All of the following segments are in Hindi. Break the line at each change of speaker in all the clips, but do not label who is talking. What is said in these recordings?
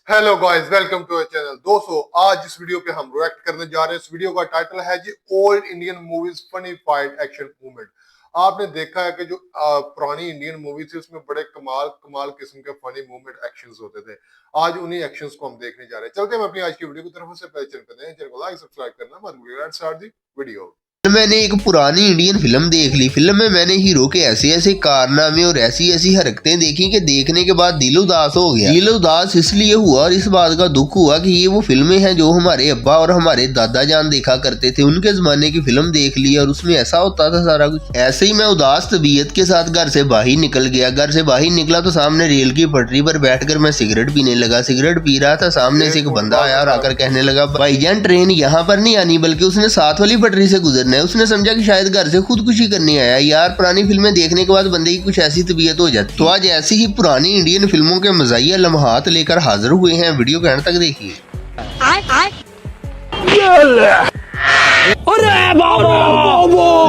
Hello guys, welcome to our channel. दोस्तों, आज जिस वीडियो पे हम रिएक्ट करने जा रहे हैं, इस वीडियो का टाइटल है जी old Indian movies funny fight action movement. आपने देखा है कि जो पुरानी इंडियन मूवी थी उसमें बड़े कमाल कमाल किस्म के फनी मूवमेंट एक्शंस होते थे। आज उन्हीं एक्शंस को हम देखने जा रहे हैं। चलते हैं अपनी आज की वीडियो की तरफ। से पहले चैनल को लाइक सब्सक्राइब करना मत भूलिएगा। Let's start the video.
मैंने एक पुरानी इंडियन फिल्म देख ली। फिल्म में मैंने हीरो के ऐसे ऐसे कारनामे और ऐसी ऐसी हरकतें देखी कि देखने के बाद दिल उदास हो गया। दिल उदास इसलिए हुआ और इस बात का दुख हुआ कि ये वो फिल्में हैं जो हमारे अब्बा और हमारे दादा जान देखा करते थे। उनके जमाने की फिल्म देख ली और उसमें ऐसा होता था सारा कुछ। ऐसे ही मैं उदास तबीयत के साथ घर से बाहर निकल गया। घर से बाहर निकला तो सामने रेल की पटरी पर बैठकर मैं सिगरेट पीने लगा। सिगरेट पी रहा था, सामने से एक बंदा आया और आकर कहने लगा, भाईजान ट्रेन यहाँ पर नहीं आनी बल्कि उसने साथ वाली पटरी से गुजरना है। उसने समझा कि शायद घर से खुदकुशी करने आया। यार, पुरानी फिल्में देखने के बाद बंदे की कुछ ऐसी तबीयत हो जाती। तो आज ऐसी ही पुरानी इंडियन फिल्मों के मज़ाहिया लम्हात लेकर हाजिर हुए हैं। वीडियो के अंत तक देखिए।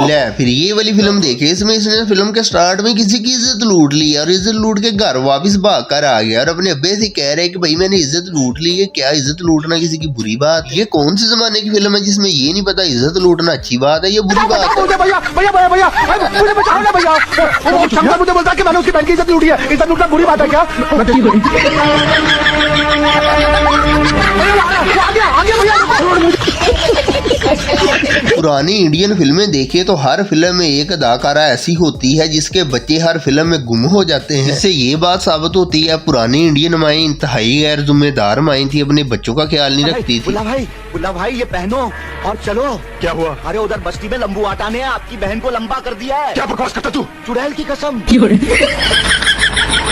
ले फिर ये वाली फिल्म देखे। इसमें इसने फिल्म के स्टार्ट में किसी की इज्जत लूट ली और इज्जत लूट के घर वापस भाग कर आ गया और अपने अब्बे से कह रहे कि भाई मैंने इज्जत लूट ली है। क्या इज्जत लूटना किसी की बुरी बात? ये कौन से जमाने की फिल्म है जिसमें ये नहीं पता इज्जत लूटना अच्छी बात है या बुरी बात है?
मुझे बोलता कि मैंने उसकी बहन की इज्जत लूटी है। इज्जत लूटना बुरी बात है क्या?
पुरानी इंडियन फिल्में देखें तो हर फिल्म में एक अदाकारा ऐसी होती है जिसके बच्चे हर फिल्म में गुम हो जाते हैं। जिससे ये बात साबित होती है पुरानी इंडियन माएं इंतहाई गैर जिम्मेदार माएं थी, अपने बच्चों का ख्याल नहीं रखती थी।
बुल्ला भाई ये पहनो और चलो। क्या हुआ? अरे उधर बस्ती में लंबू आटा ने आपकी बहन को लंबा कर दिया है। क्या बकवास करता तू? चुड़ैल की कसम।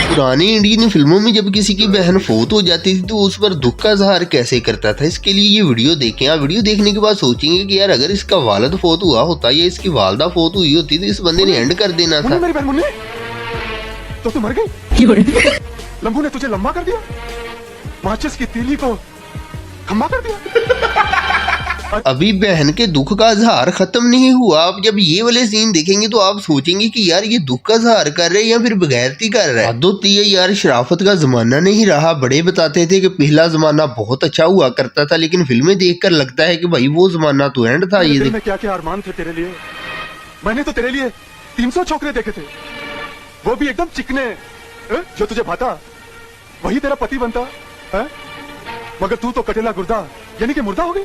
पुरानी इंडियन फिल्मों में जब किसी की बहन फोत हो जाती थी तो उस पर दुख का इजहार कैसे करता था, इसके लिए ये वीडियो देखें। आप वीडियो देखने के बाद सोचेंगे कि यार अगर इसका वालिद फोत हुआ होता या इसकी वालदा फोत हुई होती तो इस बंदे ने एंड कर देना था।
मेरी बहन मुन्ने, तो तू मर गई? लंबू ने तुझे लंबा कर दिया, माचिस की तीली को खम्बा कर दिया।
अभी बहन के दुख का इजहार खत्म नहीं हुआ। आप जब ये वाले सीन देखेंगे तो आप सोचेंगे कि यार ये दुख का इजहार कर रहे हैं या फिर बगैरती कर रहे हैं। हद होती है यार, शराफत का जमाना नहीं रहा। बड़े बताते थे कि पहला जमाना बहुत अच्छा हुआ करता था, लेकिन फिल्में देखकर लगता है कि भाई वो जमाना तो एंड था। ये
क्या क्या अरमान थे तेरे लिए। मैंने तो तेरे लिए 300 छोकरे देखे थे, वो भी एकदम चिकने। जो तुझे भाता वही तेरा पति बनता है, मगर तू तो कटेला गुर्दा यानी कि मुर्दा हो गई।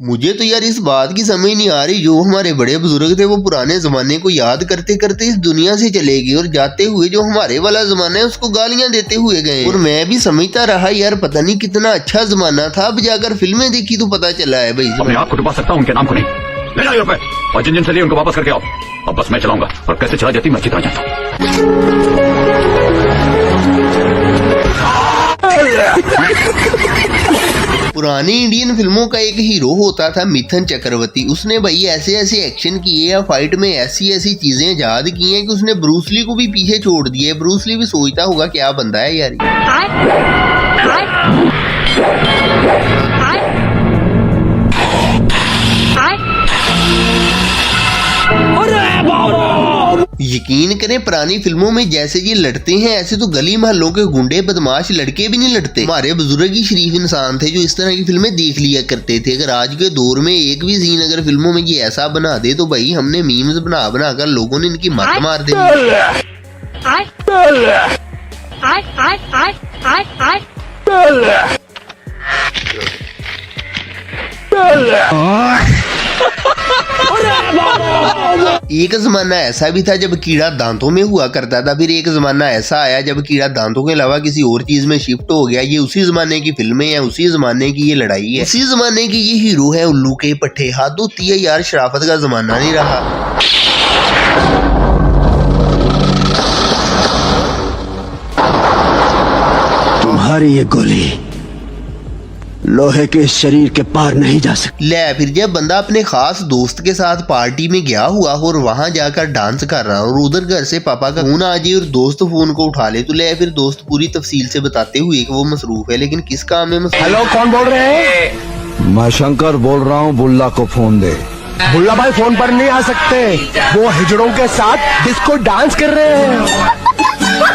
मुझे तो यार इस बात की समझ नहीं आ रही, जो हमारे बड़े बुजुर्ग थे वो पुराने जमाने को याद करते करते इस दुनिया से चले गए और जाते हुए जो हमारे वाला जमाना है उसको गालियां देते हुए गए। और मैं भी समझता रहा यार पता नहीं कितना अच्छा जमाना था। अब जाकर फिल्में देखी तो पता चला है भाई
अपने आप को डुबा सकता हूँ उनके नाम को नहीं। ले जाओ रुपए और जिन जिन से लिए उनको वापस करके आओ। अब बस मैं चलाऊंगा और कैसे चला जाती मैं चिता जाता हूँ।
पुरानी इंडियन फिल्मों का एक हीरो होता था मिथुन चक्रवर्ती। उसने भाई ऐसे ऐसे एक्शन किए या फाइट में ऐसी ऐसी चीजें याद की हैं कि उसने ब्रूसली को भी पीछे छोड़ दिया। ब्रूसली भी सोचता होगा क्या बंदा है यार। यकीन करें पुरानी फिल्मों में जैसे ये लड़ते हैं ऐसे तो गली मोहल्लों के गुंडे बदमाश लड़के भी नहीं लड़ते। हमारे बुजुर्ग ही शरीफ इंसान थे जो इस तरह की फिल्में देख लिया करते थे। अगर आज के दौर में एक भी सीन अगर फिल्मों में ये ऐसा बना दे तो भाई हमने मीम्स बना बना कर लोगों ने इनकी मत मार दी। एक जमाना ऐसा भी था जब कीड़ा दांतों में हुआ करता था। फिर एक जमाना ऐसा आया जब कीड़ा दांतों के अलावा किसी और चीज में शिफ्ट हो गया। ये उसी जमाने की फिल्में हैं, उसी जमाने की ये लड़ाई है, उसी जमाने की ये हीरो है उल्लू के पट्टे। हाथ होती है यार, शराफत का जमाना नहीं रहा।
तुम्हारी ये गोली लोहे के शरीर के पार नहीं जा सकती।
ले फिर जब बंदा अपने खास दोस्त के साथ पार्टी में गया हुआ और वहां जाकर डांस कर रहा और उधर घर से पापा का फोन आ जाए और दोस्त फोन को उठा ले तो ले फिर दोस्त पूरी तफसील से बताते हुए कि वो मसरूफ है, लेकिन किस काम में मसरूफ।
हेलो, कौन बोल रहे हैं?
मैं शंकर बोल रहा हूँ, बुल्ला को फोन दे।
बुल्ला भाई फोन पर नहीं आ सकते, वो हिजड़ों के साथ डिस्को डांस कर रहे हैं।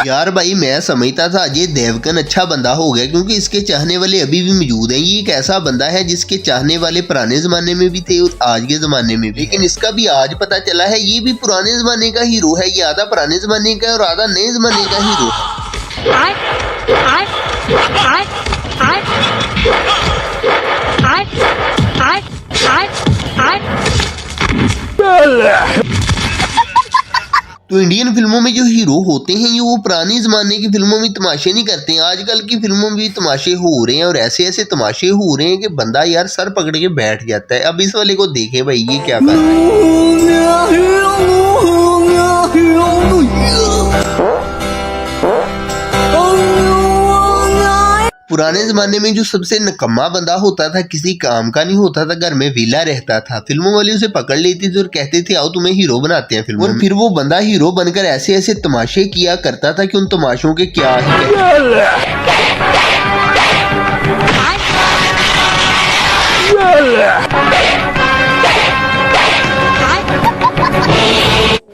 यार भाई मैं समझता था अजय देवगन अच्छा बंदा हो गया क्योंकि इसके चाहने वाले अभी भी मौजूद हैं। ये एक ऐसा बंदा है जिसके चाहने वाले पुराने जमाने में भी थे और आज के जमाने में भी। लेकिन इसका भी आज पता चला है ये भी पुराने जमाने का हीरो है। ये आधा पुराने जमाने का है और आधा नए जमाने का हीरो है। तो इंडियन फिल्मों में जो हीरो होते हैं ये वो पुरानी जमाने की फिल्मों में तमाशे नहीं करते हैं। आजकल की फिल्मों में भी तमाशे हो रहे हैं और ऐसे ऐसे तमाशे हो रहे हैं कि बंदा यार सर पकड़ के बैठ जाता है। अब इस वाले को देखे भाई ये क्या कर रहा है। पुराने जमाने में जो सबसे निकम्मा बंदा होता था, किसी काम का नहीं होता था, घर में विला रहता था, फिल्मों वाले उसे पकड़ लेती थी और कहते थे आओ तुम्हें हीरो बनाते हैं फिल्म। और फिर वो बंदा हीरो बनकर ऐसे ऐसे तमाशे किया करता था कि उन तमाशों के क्या ही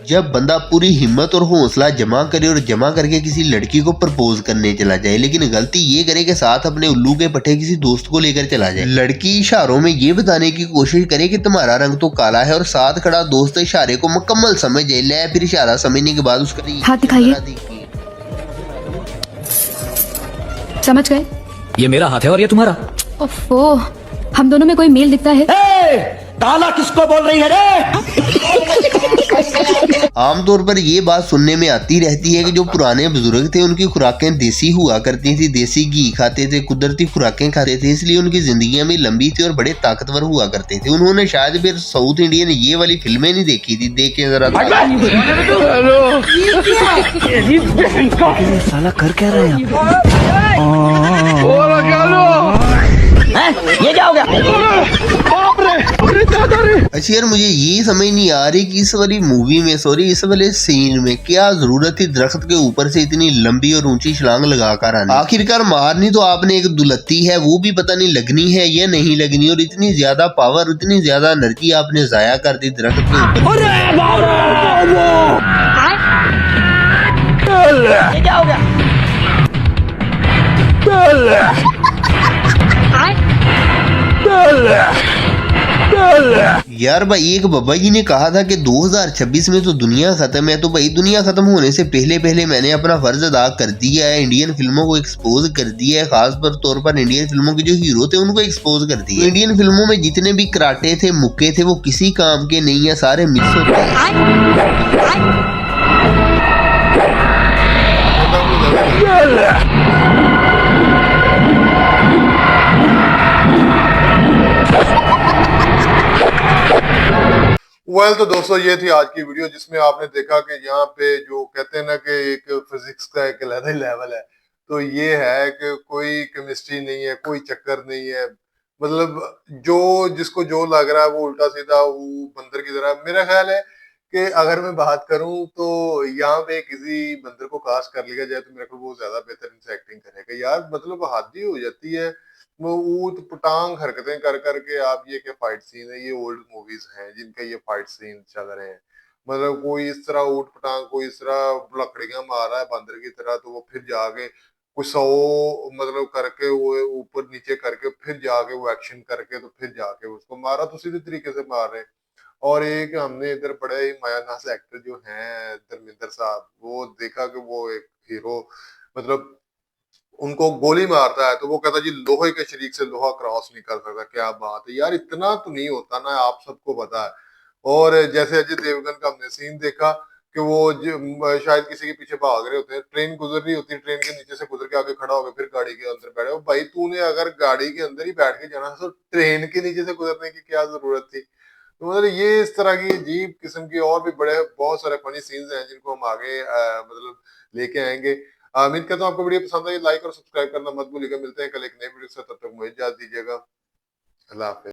जब बंदा पूरी हिम्मत और हौसला जमा करे और जमा करके किसी लड़की को प्रपोज करने चला जाए, लेकिन गलती ये करे कि साथ अपने उल्लू के पट्टे किसी दोस्त को लेकर चला जाए। लड़की इशारों में ये बताने की कोशिश करे कि तुम्हारा रंग तो काला है और साथ खड़ा दोस्त इशारे को मुकम्मल समझ जाए। ले फिर इशारा समझने के बाद उसका
हाथ दिखाइए। समझ गए?
ये मेरा हाथ है और ये तुम्हारा।
ओफो, हम दोनों में कोई मेल दिखता है?
काला किसको बोल रही है रे?
आमतौर पर ये बात सुनने में आती रहती है कि जो पुराने बुजुर्ग थे उनकी खुराकें देसी हुआ करती थी, देसी घी खाते थे, कुदरती खुराकें खाते थे, इसलिए उनकी जिंदगियां भी लंबी थी और बड़े ताकतवर हुआ करते थे। उन्होंने शायद फिर साउथ इंडियन ये वाली फिल्में नहीं देखी थी। देखे जरा
साला कर क्या रहे हैं ये क्या हो गया?
अच्छा यार मुझे ये समझ नहीं आ रही कि इस वाली मूवी में इस वाले सीन में क्या जरूरत थी दरख्त के ऊपर से इतनी लंबी और ऊंची छलांग लगाकर आने। आखिरकार मारनी तो आपने एक दुलत्ती है, वो भी पता नहीं लगनी है या नहीं लगनी, और इतनी ज्यादा पावर इतनी ज्यादा एनर्जी आपने जाया कर दी दरख्त के ऊपर।
ये क्या हो गया?
यार भाई एक बाबा जी ने कहा था कि 2026 में तो दुनिया खत्म है। तो भाई दुनिया खत्म होने से पहले पहले मैंने अपना फर्ज अदा कर दिया है, इंडियन फिल्मों को एक्सपोज कर दिया है, खास तौर पर इंडियन फिल्मों के जो हीरो थे उनको एक्सपोज कर दिया। इंडियन फिल्मों में जितने भी कराटे थे, मुक्के थे, वो किसी काम के नहीं है, सारे मिक्स होते हैं।
वेल तो दोस्तों ये थी आज की वीडियो जिसमें आपने देखा कि यहाँ पे जो कहते हैं ना कि एक फिजिक्स का एक अलग ही लेवल है। तो ये है कि कोई केमिस्ट्री नहीं है, कोई चक्कर नहीं है, मतलब जो जिसको जो लग रहा है वो उल्टा सीधा वो बंदर की तरह। मेरा ख्याल है कि अगर मैं बात करूं तो यहाँ पे किसी बंदर को कास्ट कर लिया जाए तो मेरे को वो ज्यादा बेहतरीन से एक्टिंग करेगा यार। मतलब हद ही हो जाती है वो ऊट पटांग हरकतें कर करके। आप ये क्या फाइट सीन है, ये ओल्ड मूवीज हैं जिनका ये फाइट सीन चल रहे हैं। मतलब कोई इस तरह ऊट पटांग, कोई इस तरह लकड़ियां मार रहा है बंदर की तरह, तो वो फिर जाके कुछ 100 मतलब करके वो ऊपर नीचे करके फिर जाके वो एक्शन करके तो फिर जाके उसको मारा, तो सीधे तरीके से मार रहे हैं। और एक हमने इधर बड़े ही मायानास एक्टर जो हैं धर्मेंद्र साहब, वो देखा कि वो एक हीरो मतलब उनको गोली मारता है तो वो कहता जी लोहे के शरीक से लोहा क्रॉस नहीं कर सकता। क्या बात है यार, इतना तो नहीं होता ना, आप सबको पता है। और जैसे अजय देवगन का हमने सीन देखा कि वो शायद किसी के पीछे भाग रहे होते हैं, ट्रेन गुजर रही होती है, ट्रेन के नीचे से गुजर के आगे खड़ा हो गया, फिर गाड़ी के अंदर बैठे। भाई तूने अगर गाड़ी के अंदर ही बैठ के जाना तो ट्रेन के नीचे से गुजरने की क्या जरूरत थी? तो मतलब ये इस तरह की अजीब किस्म की और भी बड़े बहुत सारे फनी सीन्स हैं जिनको हम आगे मतलब लेके आएंगे। उम्मीद करता हूँ आपको वीडियो पसंद आई। लाइक और सब्सक्राइब करना मत भूलिएगा। मिलते हैं कल एक नई वीडियो से, तब तक मुझे इजाजत दीजिएगा। अल्लाह हाफिज।